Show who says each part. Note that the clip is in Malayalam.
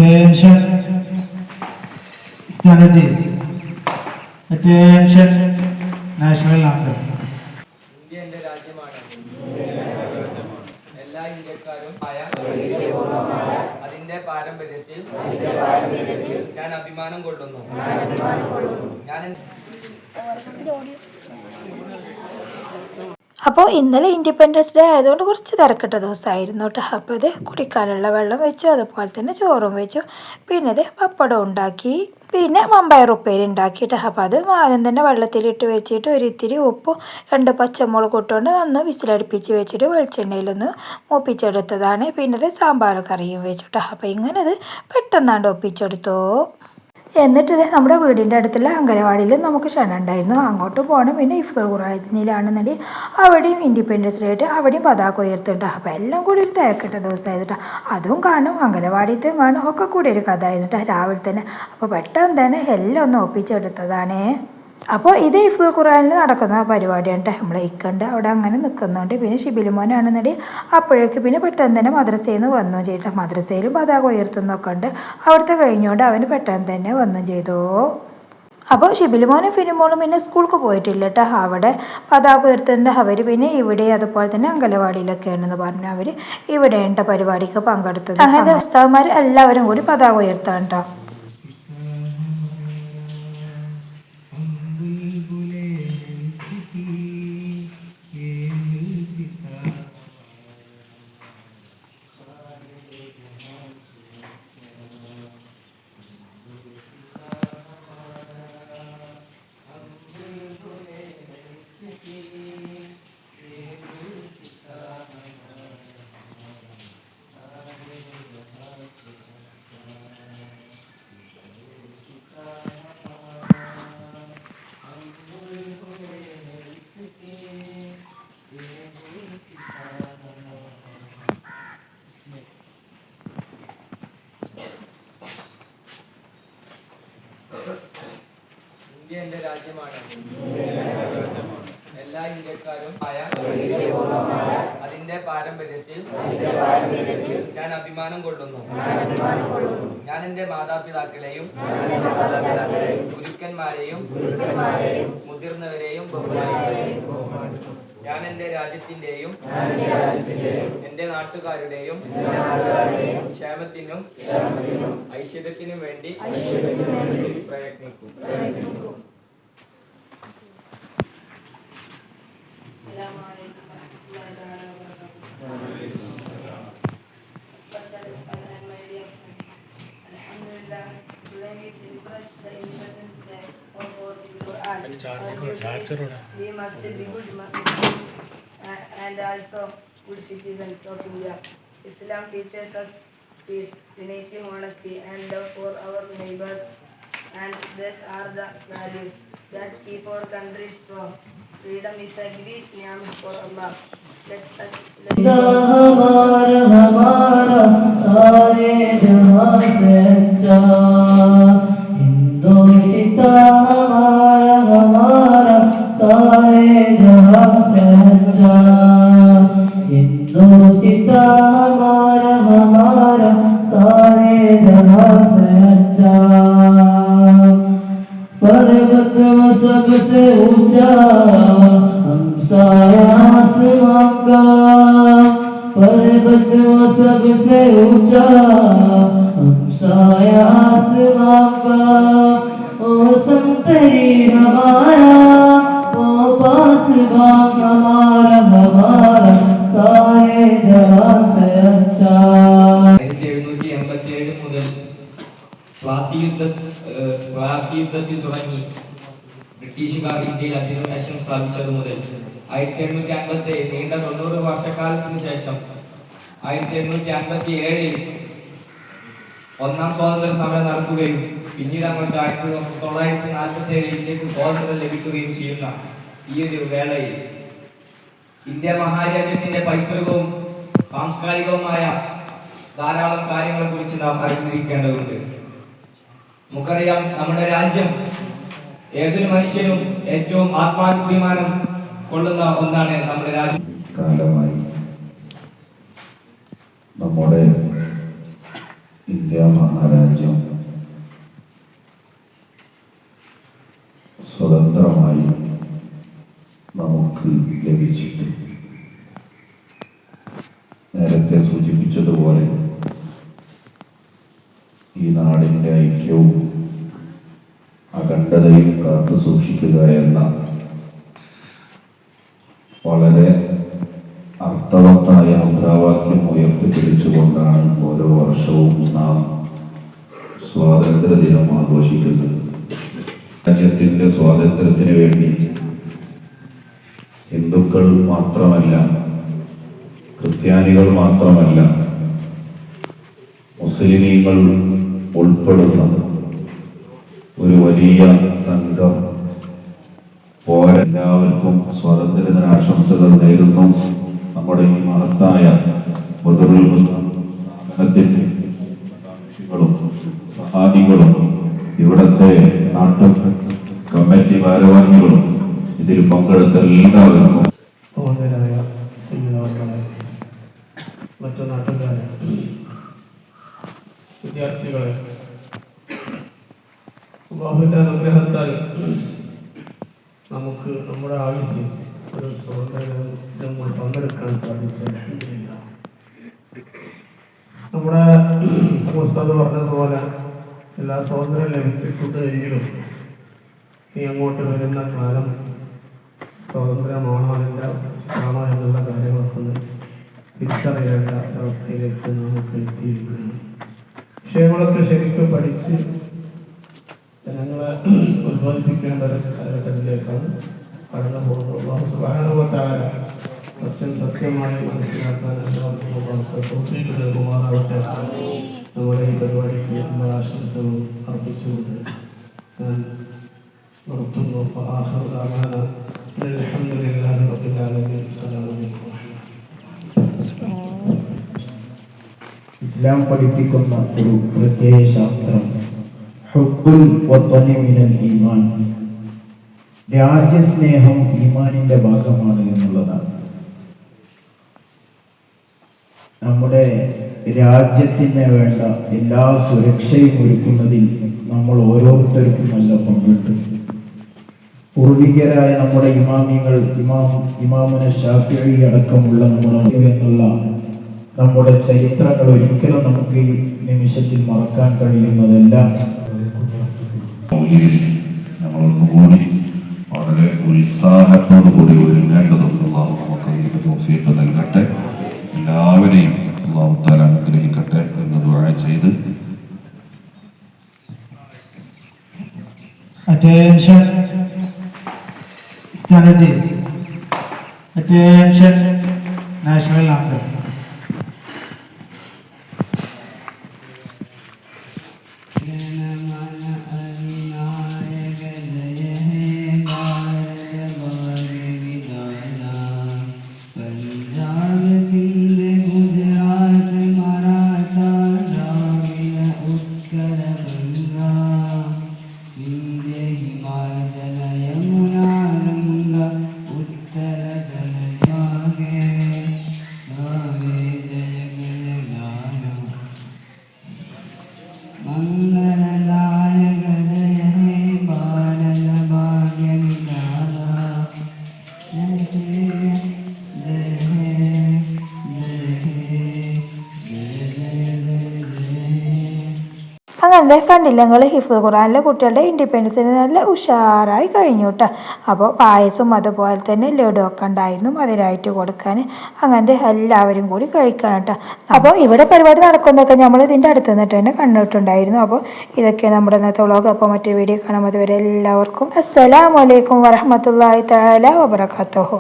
Speaker 1: Attention, standards. Attention, national anthem.
Speaker 2: India എന്റെ രാജ്യമാണ്. എല്ലാ ഇന്ത്യക്കാരും അതിന്റെ പാരമ്പര്യത്തിൽ ഞാൻ അഭിമാനം കൊള്ളുന്നു.
Speaker 3: അപ്പോൾ ഇന്നലെ ഇൻഡിപെൻഡൻസ് ഡേ ആയതുകൊണ്ട് കുറച്ച് തിരക്കിട്ട ദിവസമായിരുന്നു കേട്ടോ. അപ്പോൾ ഇത് കുടിക്കാനുള്ള വെള്ളം വെച്ചു, അതുപോലെ തന്നെ ചോറും വെച്ചു, പിന്നെ ഇത് പപ്പടം ഉണ്ടാക്കി, പിന്നെ മമ്പയർ ഉപ്പേരി ഉണ്ടാക്കിയിട്ട്. അപ്പോൾ അത് ആദ്യം തന്നെ വെള്ളത്തിലിട്ട് വെച്ചിട്ട് ഒരിത്തിരി ഉപ്പും 2 പച്ചമുളക് ഇട്ടുകൊണ്ട് നന്ന് വിസിലടുപ്പിച്ച് വെച്ചിട്ട് വെളിച്ചെണ്ണയിലൊന്ന് മൂപ്പിച്ചെടുത്തതാണ്. പിന്നെ ഇത് സാമ്പാർ കറിയും വെച്ചിട്ട്. അപ്പോൾ ഇങ്ങനെ ഇത് പെട്ടെന്നാണ്ട് ഒപ്പിച്ചെടുത്തോ. എന്നിട്ട് ഇത് നമ്മുടെ വീടിൻ്റെ അടുത്തുള്ള അംഗനവാടിയിൽ നമുക്ക് ക്ഷണം ഉണ്ടായിരുന്നു, അങ്ങോട്ട് പോകണം. പിന്നെ ഇഫ്താർ ഖുറാനിലാണെന്നുണ്ടെങ്കിൽ അവിടെയും ഇൻഡിപെൻഡൻസ് ഡേ ആയിട്ട് അവിടെയും പതാക ഉയർത്തുന്നുണ്ട്. അപ്പോൾ എല്ലാം കൂടി ഒരു തിരക്കിട്ട ദിവസമായിരുന്നു. അതും കാണും, അംഗനവാടിയത്തും കാണും, ഒക്കെ കൂടി ഒരു കഥ ആയിരുന്നു രാവിലെ തന്നെ. അപ്പോൾ പെട്ടെന്ന് തന്നെ എല്ലാം ഒന്ന് ഒപ്പിച്ചെടുത്തതാണേ. അപ്പോൾ ഇത് ഇഫ്താർ ഖുറാനിൽ നടക്കുന്ന പരിപാടിയാണ്. നമ്മൾ ഇക്കണ്ട് അവിടെ അങ്ങനെ നിൽക്കുന്നുണ്ട്. പിന്നെ ഷിബിലുമോനാണെന്നുണ്ടെങ്കിൽ അപ്പോഴേക്ക് പിന്നെ പെട്ടെന്ന് തന്നെ മദ്രസയിൽ നിന്ന് വന്നു ചെയ്തിട്ട്, മദ്രസയിലും പതാക ഉയർത്തുന്നൊക്കെ ഉണ്ട്. അവിടുത്തെ കഴിഞ്ഞുകൊണ്ട് അവന് പെട്ടെന്ന് തന്നെ വന്നു ചെയ്തു. അപ്പോൾ ഷിബിലുമോനും ഫിനിമോളും പിന്നെ സ്കൂൾക്ക് പോയിട്ടില്ല കേട്ടോ. അവിടെ പതാക ഉയർത്തുന്നുണ്ട് അവർ. പിന്നെ ഇവിടെ അതുപോലെ തന്നെ അംഗനവാടിയിലൊക്കെയാണെന്ന് പറഞ്ഞു അവർ ഇവിടെയുണ്ട് പരിപാടിക്ക് പങ്കെടുത്തത്. അങ്ങനെ ഉസ്താദന്മാർ എല്ലാവരും കൂടി പതാക ഉയർത്താൻ കേട്ടോ.
Speaker 2: ഇന്ത്യ എന്റെ രാജ്യമാണ്. എല്ലാ ഇന്ത്യക്കാരും അതിന്റെ പാരമ്പര്യത്തിൽ ഞാൻ അഭിമാനം കൊള്ളുന്നു. ഞാൻ എന്റെ മാതാപിതാക്കളെയും ഗുരുക്കന്മാരെയും മുതിർന്നവരെയും ബഹുമാനിക്കുന്നു. ഞാൻ എന്റെ രാജ്യത്തിന്റെയും എന്റെ നാട്ടുകാരുടെയും ക്ഷേമത്തിനും ഐശ്വര്യത്തിനും വേണ്ടി പ്രയത്നിക്കും.
Speaker 4: We must be good Muslims and also good citizens of India. Islam teaches us peace, unity, honesty, and love for our neighbors, and these are the values that keep our country strong. Freedom is a great ni'mat for Allah.
Speaker 5: हमारा सारे जहां से अच्छा हिंदुस्तान हमारा सारे जहां से अच्छा हिंदुस्तान हमारा सारे जहां से अच्छा पर्वत सबसे ऊंचा हमसाया आसमां का पर्वत सबसे ऊंचा हमसाया आसमां का ओ संतरी हमारा ओ पासबान हमारा सारे जहां से अच्छा.
Speaker 2: 1787 മുതൽ പ്ലാസി യുദ്ധത്തിൽ തുടങ്ങി ബ്രിട്ടീഷുകാർ ഇന്ത്യയിൽ അധിനിവേശം സ്ഥാപിച്ചതു മുതൽ 1857 നീണ്ട 90 വർഷക്കാലത്തിന് ശേഷം 1857 ഒന്നാം സ്വാതന്ത്ര്യ സമരം നടക്കുകയും പിന്നീട് അങ്ങോട്ട് 1947 ഇന്ത്യക്ക് സ്വാതന്ത്ര്യം ലഭിക്കുകയും ചെയ്യുന്ന ഈ ഒരു വേളയിൽ ഇന്ത്യ മഹാരാജ്യത്തിന്റെ പൈതൃകവും സാംസ്കാരികവുമായ ധാരാളം കാര്യങ്ങളെ കുറിച്ച് നാം അറിഞ്ഞിരിക്കേണ്ടതുണ്ട്. നമുക്കറിയാം, നമ്മുടെ രാജ്യം ഏതൊരു മനുഷ്യനും ഏറ്റവും ആത്മാഭിമാനം കൊള്ളുന്ന ഒന്നാണ് നമ്മുടെ രാജ്യം.
Speaker 6: കാലമായി നമ്മുടെ ഇന്ത്യ മഹാരാജ്യം സ്വതന്ത്രമായി നമുക്ക് ലഭിച്ചിട്ട് നേരത്തെ സൂചിപ്പിച്ചതുപോലെ ഈ നാടിൻ്റെ ഐക്യവും അഖണ്ഡതയും കാത്തു സൂക്ഷിക്കുക എന്ന വളരെ അർത്ഥവത്തായ മുദ്രാവാക്യം ഉയർത്തിപ്പിടിച്ചുകൊണ്ടാണ് ഓരോ വർഷവും നാം സ്വാതന്ത്ര്യ ദിനം ആഘോഷിക്കുന്നത്. രാജ്യത്തിൻ്റെ സ്വാതന്ത്ര്യത്തിന് വേണ്ടി ഹിന്ദുക്കൾ മാത്രമല്ല, ക്രിസ്ത്യാനികൾ മാത്രമല്ല, മുസ്ലിമീങ്ങൾ ഉൾപ്പെടുന്ന ഒരു വലിയ സംഘം എല്ലാവർക്കും സ്വാതന്ത്ര്യദിനാശംസകൾ നേരുന്നു. നമ്മുടെ ഈ മഹത്തായ സഹായികളും ഇവിടത്തെ നാട്ടു കമ്മിറ്റി ഭാരവാഹികളും ഇതിൽ പങ്കെടുത്ത എല്ലാവർക്കും
Speaker 1: മറ്റു നാട്ടുകാരെ, വിദ്യാർത്ഥികളെ, അല്ലാഹുവിന്റെ അനുഗ്രഹത്താൽ നമുക്ക് നമ്മുടെ ആവശ്യം ഒരു സ്വാതന്ത്ര്യം പങ്കെടുക്കാൻ സാധിച്ചു. നമ്മുടെ ഉസ്താദ് പറഞ്ഞതുപോലെ എല്ലാ സ്വാതന്ത്ര്യം ലഭിച്ചിട്ടുണ്ട് എങ്കിലും ഇനി അങ്ങോട്ട് വരുന്ന കാലം സ്വാതന്ത്ര്യമാണോ അതിൻ്റെ ആണോ എന്നുള്ള കാര്യങ്ങളൊക്കെ തിരിച്ചറിയേണ്ട അവസ്ഥയിലേക്ക് നമുക്ക് എത്തിയിരിക്കുന്നു. വിഷയങ്ങളൊക്കെ ശരിക്കും പഠിച്ച് ജനങ്ങളെ ഉത്ബോധിപ്പിക്കേണ്ട ഒരു കാലഘട്ടത്തിലേക്കാണ് കടന്നു പോകുന്നത്. അല്ലാഹു സുബ്ഹാനഹു വ തആല സത്യം സത്യമായി മനസ്സിലാക്കാൻ തോഫീഖ് നൽകുമാറാവട്ടെ. നമ്മുടെ ഈ പരിപാടിക്ക് എല്ലാ ആശംസകളും അർപ്പിച്ചുകൊണ്ട് ഞാൻ നിർത്തുന്നു. ആഖിറു ദഅവാന അൽഹംദുലില്ലാഹി റബ്ബിൽ ആലമീൻ. അസ്സലാമു അലൈക്കും.
Speaker 7: ഇസ്ലാം പഠിപ്പിക്കുന്ന ഒരു പ്രത്യേക ശാസ്ത്രം ഹുബ്ബുൽ വതനി മിനൽ ഈമാൻ, രാജ്യസ്നേഹം ഈമാനിന്റെ ഭാഗമാണ് എന്നുള്ളതാണ്. നമ്മുടെ രാജ്യത്തിന് വേണ്ട എല്ലാ സുരക്ഷയും ഒരുക്കുന്നതിൽ നമ്മൾ ഓരോരുത്തർക്കും നല്ല പങ്കുണ്ട്. പൂർവികരായ നമ്മുടെ ഇമാമികൾ, ഇമാമുന ശാഫിഈ അടക്കമുള്ള നമ്മുടെ ചരിത്രങ്ങൾ ഒരിക്കലും നമുക്ക് ഈ നിമിഷത്തിൽ മറക്കാൻ കഴിയുന്നതല്ല.
Speaker 6: നമ്മളൊന്നുകൂടി വളരെ ഉത്സാഹത്തോടു കൂടി ഒരുങ്ങേണ്ടതുണ്ട്. അല്ലാഹു നമുക്ക് തൗഫീഖ് നൽകട്ടെ. എല്ലാവരെയും അല്ലാഹു തആല അനുഗ്രഹിക്കട്ടെ എന്ന് ദുആ ചെയ്ത്
Speaker 1: Attention, standards. Attention, national anthem.
Speaker 3: അങ്ങനെ കണ്ടില്ല നിങ്ങൾ, ഹിഫ്ദുൽ ഖുർആനിലെ കുട്ടികളുടെ ഇൻഡിപെൻഡൻസിന് നല്ല ഉഷാറായി കഴിഞ്ഞു കേട്ടോ. അപ്പോൾ പായസവും അതുപോലെ തന്നെ ലഡു ഒക്കെ ഉണ്ടായിരുന്നു അതിനായിട്ട് കൊടുക്കാൻ. അങ്ങനത്തെ എല്ലാവരും കൂടി കഴിക്കണം കേട്ടോ. അപ്പോൾ ഇവിടെ പരിപാടി നടക്കുന്നതൊക്കെ നമ്മൾ ഇതിൻ്റെ അടുത്ത് നിന്നിട്ട് തന്നെ കണ്ടിട്ടുണ്ടായിരുന്നു. അപ്പോൾ ഇതൊക്കെയാണ് നമ്മുടെ ഇന്നത്തെ വ്ളോഗ്. അപ്പോൾ മറ്റൊരു വീഡിയോ കാണാം. അതുവരെ എല്ലാവർക്കും അസ്സലാമു അലൈക്കും വറഹ്മത്തുള്ളാഹി തആല വബറകാതുഹു.